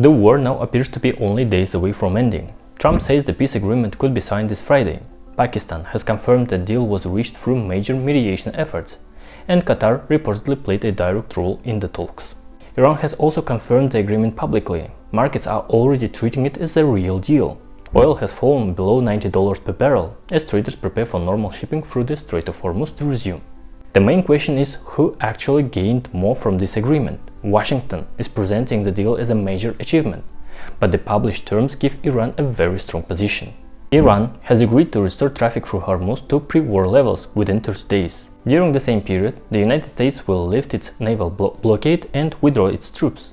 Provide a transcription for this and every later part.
The war now appears to be only days away from ending. Trump says the peace agreement could be signed this Friday. Pakistan has confirmed the deal was reached through major mediation efforts, and Qatar reportedly played a direct role in the talks. Iran has also confirmed the agreement publicly. Markets are already treating it as a real deal. Oil has fallen below $90 per barrel as traders prepare for normal shipping through the Strait of Hormuz to resume. The main question is who actually gained more from this agreement. Washington is presenting the deal as a major achievement, but the published terms give Iran a very strong position. Iran has agreed to restore traffic through Hormuz to pre-war levels within 30 days. During the same period, the United States will lift its naval blockade and withdraw its troops.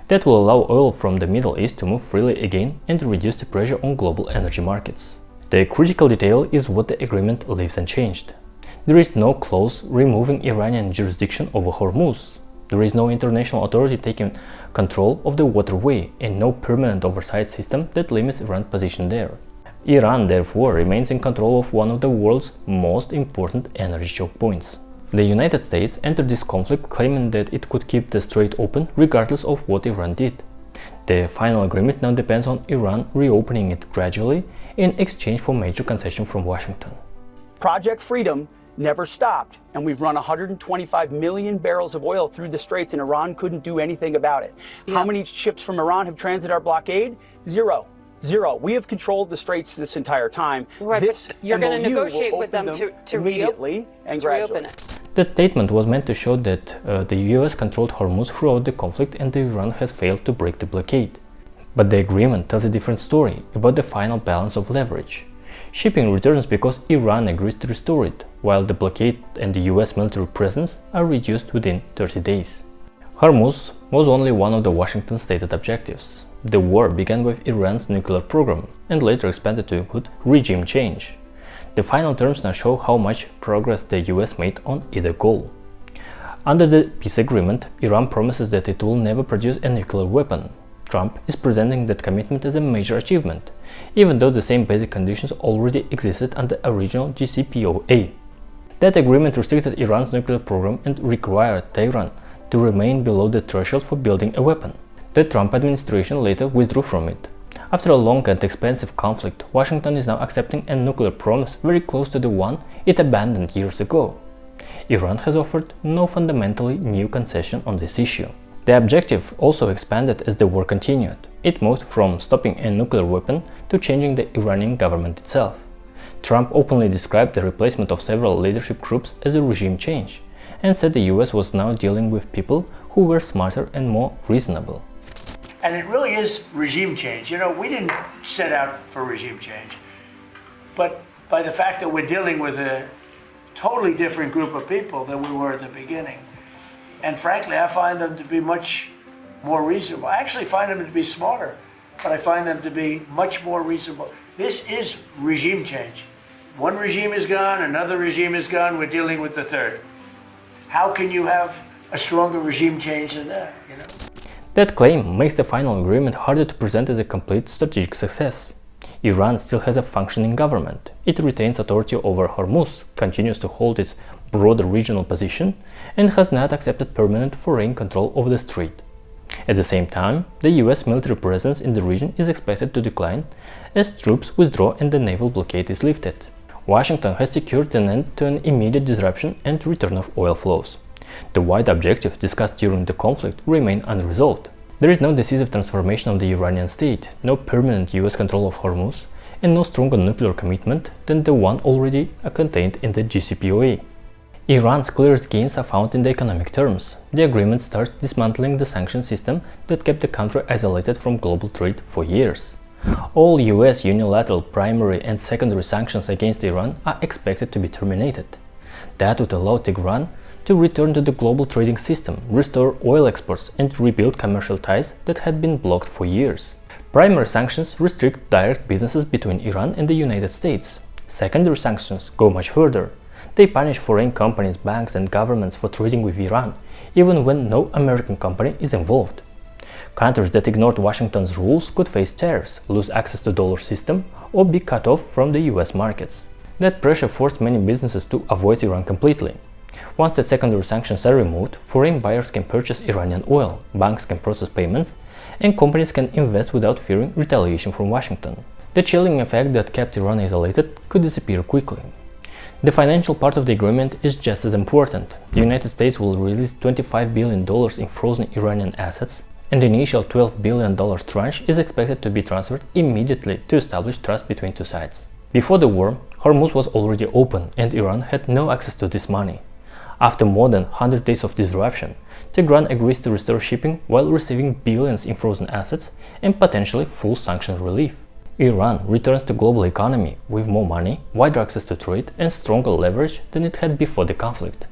That will allow oil from the Middle East to move freely again and reduce the pressure on global energy markets. The critical detail is what the agreement leaves unchanged. There is no clause removing Iranian jurisdiction over Hormuz. There is no international authority taking control of the waterway and no permanent oversight system that limits Iran's position there. Iran therefore remains in control of one of the world's most important energy choke points. The United States entered this conflict claiming that it could keep the strait open regardless of what Iran did. The final agreement now depends on Iran reopening it gradually in exchange for major concessions from Washington. Project Freedom never stopped, and we've run 125 million barrels of oil through the straits, and Iran couldn't do anything about it. How many ships from Iran have transited our blockade? Zero. We have controlled the straits this entire time. Right, this you're going to negotiate with them to immediately and reopen gradually. it. That statement was meant to show that the US controlled Hormuz throughout the conflict and Iran has failed to break the blockade. But the agreement tells a different story about the final balance of leverage. Shipping returns because Iran agrees to restore it, while the blockade and the US military presence are reduced within 30 days. Hormuz was only one of the Washington stated objectives. The war began with Iran's nuclear program and later expanded to include regime change. The final terms now show how much progress the US made on either goal. Under the peace agreement, Iran promises that it will never produce a nuclear weapon. Trump is presenting that commitment as a major achievement, even though the same basic conditions already existed under the original JCPOA. That agreement restricted Iran's nuclear program and required Tehran to remain below the threshold for building a weapon. The Trump administration later withdrew from it. After a long and expensive conflict, Washington is now accepting a nuclear promise very close to the one it abandoned years ago. Iran has offered no fundamentally new concession on this issue. The objective also expanded as the war continued. It moved from stopping a nuclear weapon to changing the Iranian government itself. Trump openly described the replacement of several leadership groups as a regime change, and said the US was now dealing with people who were smarter and more reasonable. And it really is regime change. You know, we didn't set out for regime change, but by the fact that we're dealing with a totally different group of people than we were at the beginning. And frankly, I find them to be much more reasonable. I actually find them to be smarter, but I find them to be much more reasonable. This is regime change. One regime is gone, another regime is gone, we're dealing with the third. How can you have a stronger regime change than that, you know? That claim makes the final agreement harder to present as a complete strategic success. Iran still has a functioning government. It retains authority over Hormuz, continues to hold its broader regional position, and has not accepted permanent foreign control over the strait. At the same time, the US military presence in the region is expected to decline as troops withdraw and the naval blockade is lifted. Washington has secured an end to an immediate disruption and return of oil flows. The wide objective discussed during the conflict remain unresolved. There is no decisive transformation of the Iranian state, no permanent US control of Hormuz, and no stronger nuclear commitment than the one already contained in the JCPOA. Iran's clearest gains are found in the economic terms. The agreement starts dismantling the sanction system that kept the country isolated from global trade for years. All US unilateral primary and secondary sanctions against Iran are expected to be terminated. That would allow Tehran to return to the global trading system, restore oil exports, and rebuild commercial ties that had been blocked for years. Primary sanctions restrict direct businesses between Iran and the United States. Secondary sanctions go much further. They punish foreign companies, banks, and governments for trading with Iran, even when no American company is involved. Countries that ignored Washington's rules could face tariffs, lose access to the dollar system, or be cut off from the US markets. That pressure forced many businesses to avoid Iran completely. Once the secondary sanctions are removed, foreign buyers can purchase Iranian oil, banks can process payments, and companies can invest without fearing retaliation from Washington. The chilling effect that kept Iran isolated could disappear quickly. The financial part of the agreement is just as important. The United States will release $25 billion in frozen Iranian assets, and the initial $12 billion tranche is expected to be transferred immediately to establish trust between two sides. Before the war, Hormuz was already open and Iran had no access to this money. After more than 100 days of disruption, Tehran agrees to restore shipping while receiving billions in frozen assets and potentially full sanction relief. Iran returns to global economy with more money, wider access to trade, and stronger leverage than it had before the conflict.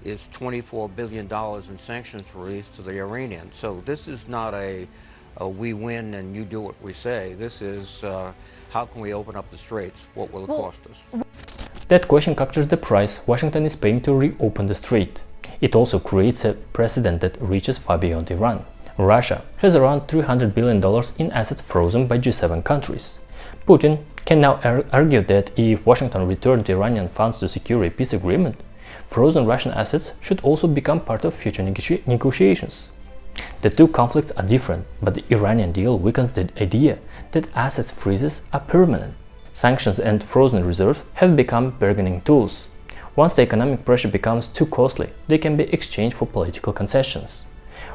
Is $24 billion in sanctions relief to the Iranians. So this is not a we win and you do what we say. This is how can we open up the straits? What will it cost us? That question captures the price Washington is paying to reopen the strait. It also creates a precedent that reaches far beyond Iran. Russia has around $300 billion in assets frozen by G7 countries. Putin can now argue that if Washington returned Iranian funds to secure a peace agreement, frozen Russian assets should also become part of future negotiations. The two conflicts are different, but the Iranian deal weakens the idea that assets freezes are permanent. Sanctions and frozen reserves have become bargaining tools. Once the economic pressure becomes too costly, they can be exchanged for political concessions.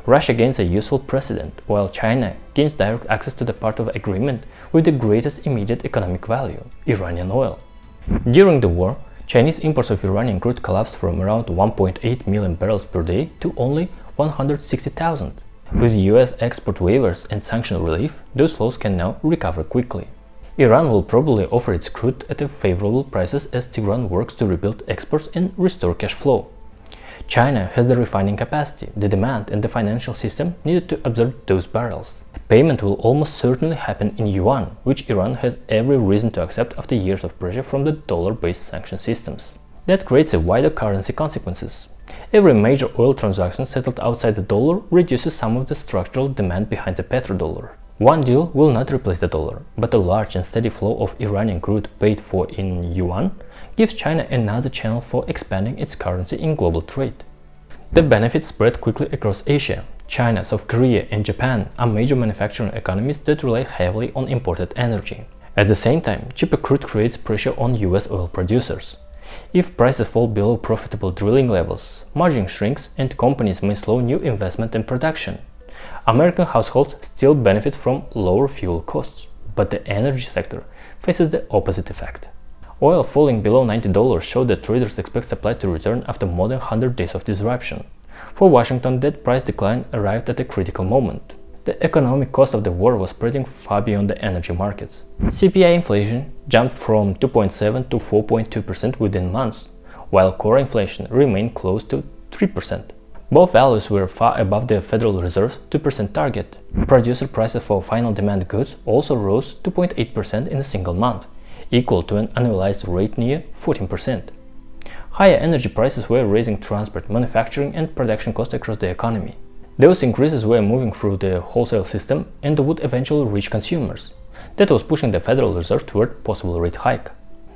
Russia gains a useful precedent, while China gains direct access to the part of agreement with the greatest immediate economic value, Iranian oil. During the war, Chinese imports of Iranian crude collapsed from around 1.8 million barrels per day to only 160,000. With US export waivers and sanction relief, those flows can now recover quickly. Iran will probably offer its crude at favorable prices as Tehran works to rebuild exports and restore cash flow. China has the refining capacity, the demand, and the financial system needed to absorb those barrels. Payment will almost certainly happen in yuan, which Iran has every reason to accept after years of pressure from the dollar-based sanction systems. That creates a wider currency consequences. Every major oil transaction settled outside the dollar reduces some of the structural demand behind the petrodollar. One deal will not replace the dollar, but a large and steady flow of Iranian crude paid for in yuan gives China another channel for expanding its currency in global trade. The benefits spread quickly across Asia. China, South Korea, and Japan are major manufacturing economies that rely heavily on imported energy. At the same time, cheaper crude creates pressure on US oil producers. If prices fall below profitable drilling levels, margin shrinks and companies may slow new investment and production. American households still benefit from lower fuel costs, but the energy sector faces the opposite effect. Oil falling below $90 showed that traders expect supply to return after more than 100 days of disruption. For Washington, that price decline arrived at a critical moment. The economic cost of the war was spreading far beyond the energy markets. CPI inflation jumped from 2.7 to 4.2% within months, while core inflation remained close to 3%. Both values were far above the Federal Reserve's 2% target. Producer prices for final demand goods also rose 2.8% in a single month, equal to an annualized rate near 14%. Higher energy prices were raising transport, manufacturing, and production costs across the economy. Those increases were moving through the wholesale system and would eventually reach consumers. That was pushing the Federal Reserve toward possible rate hike.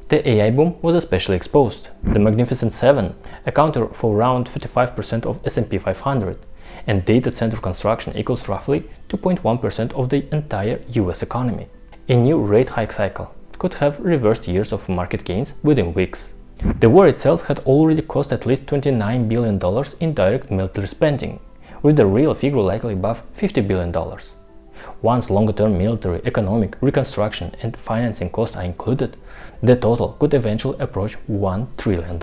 The AI boom was especially exposed. The Magnificent Seven accounted for around 55% of S&P 500, and data center construction equals roughly 2.1% of the entire US economy. A new rate hike cycle could have reversed years of market gains within weeks. The war itself had already cost at least $29 billion in direct military spending, with the real figure likely above $50 billion. Once longer-term military, economic, reconstruction, and financing costs are included, the total could eventually approach $1 trillion.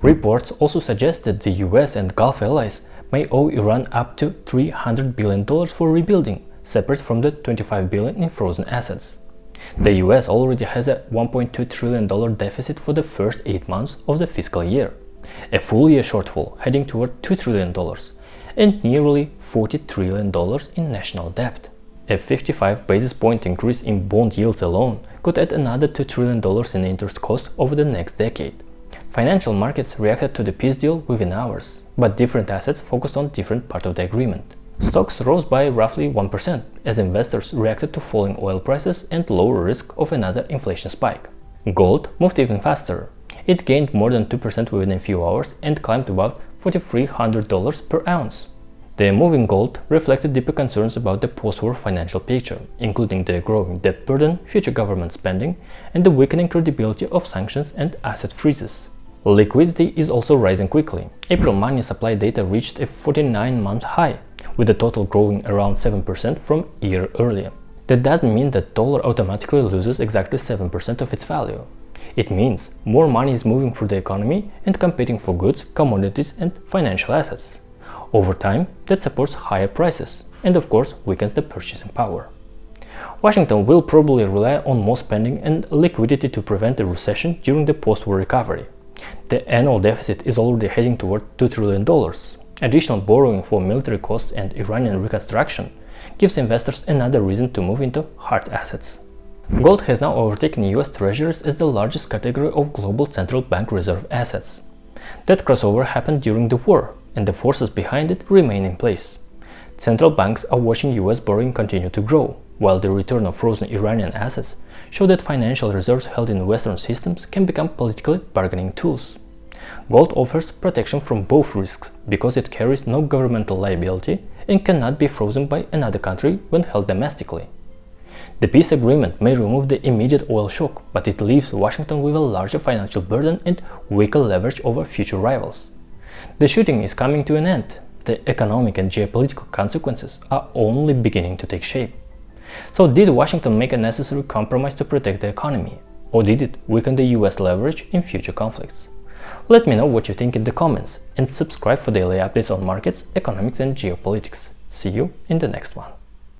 Reports also suggest that the US and Gulf allies may owe Iran up to $300 billion for rebuilding, separate from the $25 billion in frozen assets. The US already has a $1.2 trillion deficit for the first 8 months of the fiscal year, a full-year shortfall heading toward $2 trillion, and nearly $40 trillion in national debt. A 55 basis point increase in bond yields alone could add another $2 trillion in interest cost over the next decade. Financial markets reacted to the peace deal within hours, but different assets focused on different parts of the agreement. Stocks rose by roughly 1% as investors reacted to falling oil prices and lower risk of another inflation spike. Gold moved even faster. It gained more than 2% within a few hours and climbed about $4,300 per ounce. The move in gold reflected deeper concerns about the post-war financial picture, including the growing debt burden, future government spending, and the weakening credibility of sanctions and asset freezes. Liquidity is also rising quickly. April money supply data reached a 49-month high, with the total growing around 7% from a year earlier. That doesn't mean that dollar automatically loses exactly 7% of its value. It means more money is moving through the economy and competing for goods, commodities, and financial assets. Over time, that supports higher prices and of course weakens the purchasing power. Washington will probably rely on more spending and liquidity to prevent a recession during the post-war recovery. The annual deficit is already heading toward $2 trillion. Additional borrowing for military costs and Iranian reconstruction gives investors another reason to move into hard assets. Gold has now overtaken US Treasuries as the largest category of global central bank reserve assets. That crossover happened during the war, and the forces behind it remain in place. Central banks are watching US borrowing continue to grow, while the return of frozen Iranian assets show that financial reserves held in Western systems can become politically bargaining tools. Gold offers protection from both risks because it carries no governmental liability and cannot be frozen by another country when held domestically. The peace agreement may remove the immediate oil shock, but it leaves Washington with a larger financial burden and weaker leverage over future rivals. The shooting is coming to an end. The economic and geopolitical consequences are only beginning to take shape. So did Washington make a necessary compromise to protect the economy, or did it weaken the US leverage in future conflicts? Let me know what you think in the comments and subscribe for daily updates on markets, economics and geopolitics. See you in the next one.